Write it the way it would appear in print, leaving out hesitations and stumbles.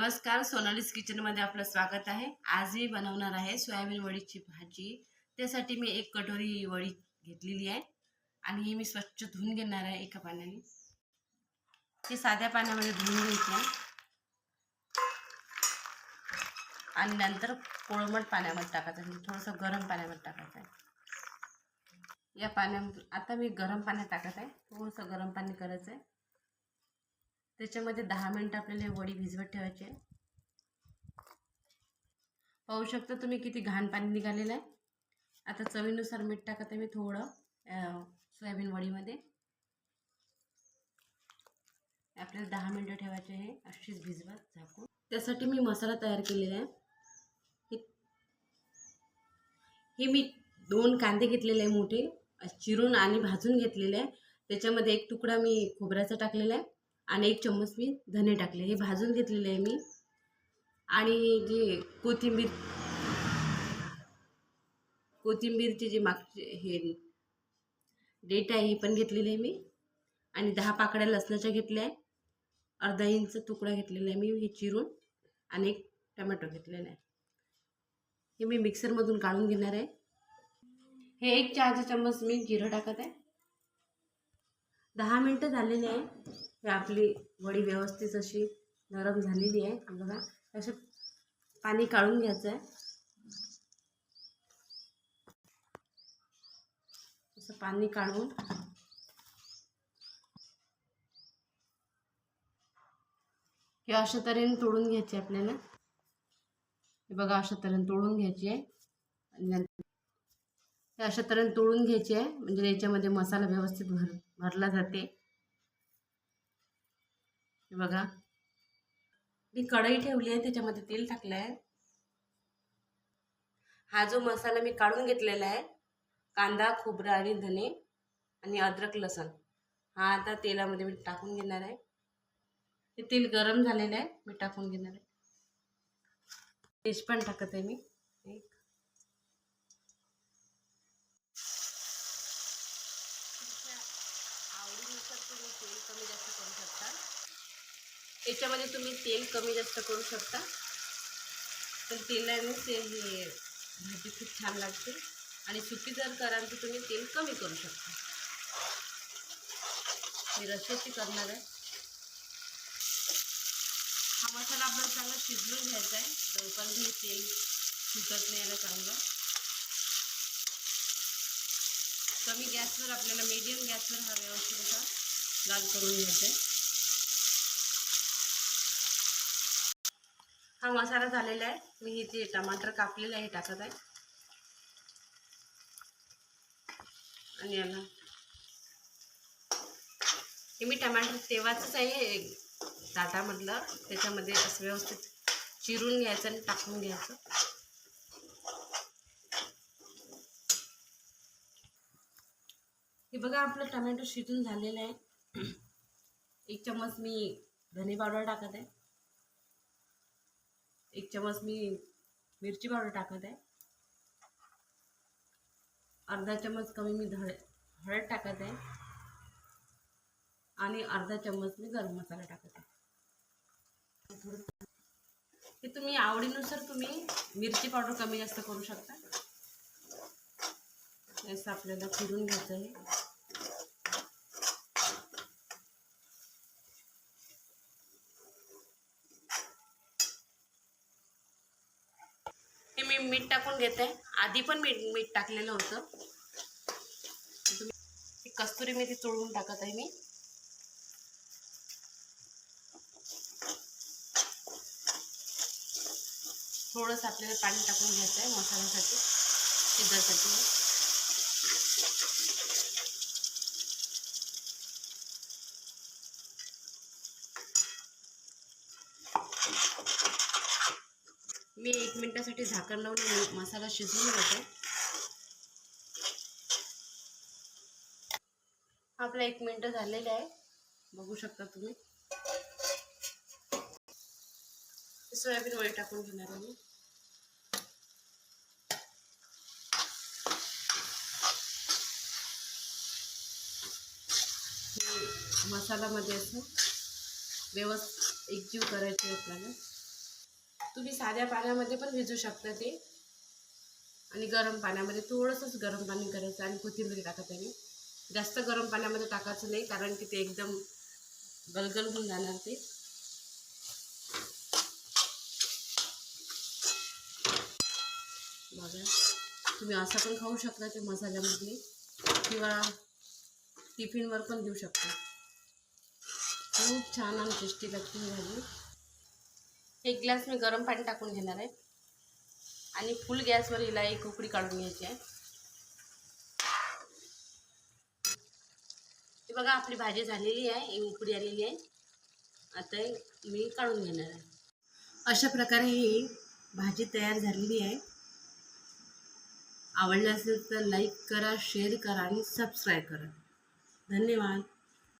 नमस्कार, सोनालीज किचनमध्ये आपलं स्वागत आहे. आज मी बनवणार आहे सोयाबीन वडीची भाजी. त्यासाठी मी एक कटोरी वडी घेतलेली आहे आणि ही मी स्वच्छ धुवून घेणार आहे एका पाण्याने. ती साध्या पाण्यामध्ये धुवून घ्यायची आहे आणि नंतर कोळमट पाण्यामध्ये टाकायचं आहे, थोडंसं गरम पाण्यामध्ये टाकायचं आहे. या पाण्यामध्ये आता मी गरम पाण्यात टाकत आहे. थोडंसं गरम पाणी करायचं आहे. त्याच्यामध्ये 10 मिनिटं आपल्याला वडी भिजवत ठेवायची आहे. पाहू शकता तुम्ही किती घाण पाणी निघालेलं आहे. आता चवीनुसार मीठ टाकत आहे मी थोडं सोयाबीन वडीमध्ये. आपल्याला 10 मिनिटं ठेवायचे आहे अशीच भिजवत झाकून. त्यासाठी मी मसाला तयार केलेला आहे. हे मी 2 कांदे घेतलेले आहे मोठे, चिरून आणि भाजून घेतलेले आहे. त्याच्यामध्ये एक तुकडा मी खोबऱ्याचा टाकलेला आहे आणि 1 चम्मच मी धने टाकले. हे भाजून घेतलेले आहे मी. आणि जे कोथिंबीरची जी मागचे हे डेट आहे ही पण घेतलेली आहे मी. आणि 10 पाकळ्या लसणाच्या घेतल्या आहे. अर्धा इंच तुकडा घेतलेला आहे मी हे चिरून आणि 1 टोमॅटो घेतलेला आहे. हे मी मिक्सरमधून काढून घेणार आहे. हे 1 चहाचा चम्मच मी जिरं टाकत आहे. 10 मिनिटं झालेली आहे. हे आपली वडी व्यवस्थित अशी नरम झालेली आहे. बघा असं पाणी काढून घ्यायचं आहे. असं पाणी काढून हे अशा तऱ्हेने तोडून घ्यायचे आपल्याला. हे बघा अशा तऱ्हेने तोडून घ्यायची आहे आणि नंतर हे अशा तऱ्हेने तोडून घ्यायची आहे म्हणजे याच्यामध्ये मसाला व्यवस्थित भरला जाते. हे बघा मी कढई ठेवली आहे, त्याच्यामध्ये तेल टाकलं आहे. हा जो मसाला मी काढून घेतलेला आहे, कांदा, खोबरं आणि धने आणि अद्रक लसण, हा आता तेलामध्ये मी टाकून घेणार आहे. हे तेल गरम झालेलं आहे, मी टाकून घेणार आहे. तेज पण टाकत आहे मी एक. आवडीनुसार तुम्ही तेल कमी जास्त करू शकता. याच्यामध्ये तुम्ही तेल कमी जास्त करू शकता, पण तेलाने हे भाजी खूप छान लागते. आणि सुकी जर कराल तर तुम्ही तेल कमी करू शकता. मी रश्श्याची करणार आहे. हा मसाला आपल्याला चांगला शिजवून घ्यायचा आहे, जोपर्यंत हे तेल सुटत नाही याला चांगलं. कमी गॅसवर आपल्याला मीडियम गॅसवर हा व्यवस्थित असा लाल करून घ्यायचा आहे. हा मसाला झालेला आहे. मी हे जे टमाटर कापलेलं आहे हे टाकत आहे आणि याला हे मी टमाटर तेव्हाच आहे ताटामधलं, त्याच्यामध्ये असं व्यवस्थित चिरून घ्यायचं आणि टाकून घ्यायचं. हे बघा आपलं टमॅटो शिजून झालेलं आहे. 1 चम्मच मी धने पावडर टाकत आहे. 1 चम्मच मी मिरची पावडर टाकत आहे. अर्धा चम्मच कमी मी हळद टाकत आहे आणि अर्धा चम्मच मी गरम मसाला टाकत आहे. हे तुम्ही आवडीनुसार तुम्ही मिरची पावडर कमी जास्त करू शकता. असं आपल्याला फिरून घ्यायचं आहे. हे मी मीठ टाकून घेते. आधी पण मीठ टाकलेलं होतं. तुम्ही कस्तुरी मेथी चोळून टाकत आहे मी. थोडंसं आपल्याला पाणी टाकून घ्यायचं आहे मसाल्यासाठी, शिजायसाठी. मी 1 मिनिटासाठी झाकण लावून मसाला शिजवून घेते. आपला 1 मिनिट झालेलं आहे, बघू शकता तुम्ही. सोयाबीन वडी टाकून घेणार आहे मी. मसाल्यामध्ये असं व्यवस्थित एकजीव करायची आपल्याला. तुम्ही साध्या पाण्यामध्ये पण भिजू शकता ते, आणि गरम पाण्यामध्ये थोडंसंच गरम पाणी करायचं आणि कोथिंबीर टाकायचं आहे. जास्त गरम पाण्यामध्ये टाकायचं नाही, कारण की ते एकदम गलगल होऊन जाणार ते. बघा, तुम्ही असं पण खाऊ शकता ते मसाल्यामध्ये, किंवा टिफिनवर पण देऊ शकता. खूप छान आणि टेस्टी लागते ही भाजी. एक ग्लास मी गरम पाणी टाकून घेणार आहे आणि फुल गॅसवर हिला एक उकळी काढून घ्यायची आहे. हे बघा, आपली भाजी झालेली आहे, एक उकळी आलेली आहे. आता मी काढून घेणार आहे. अशा प्रकारे ही भाजी तयार झालेली आहे. आवडलं असेल तर लाईक करा, शेअर करा आणि सबस्क्राईब करा. धन्यवाद.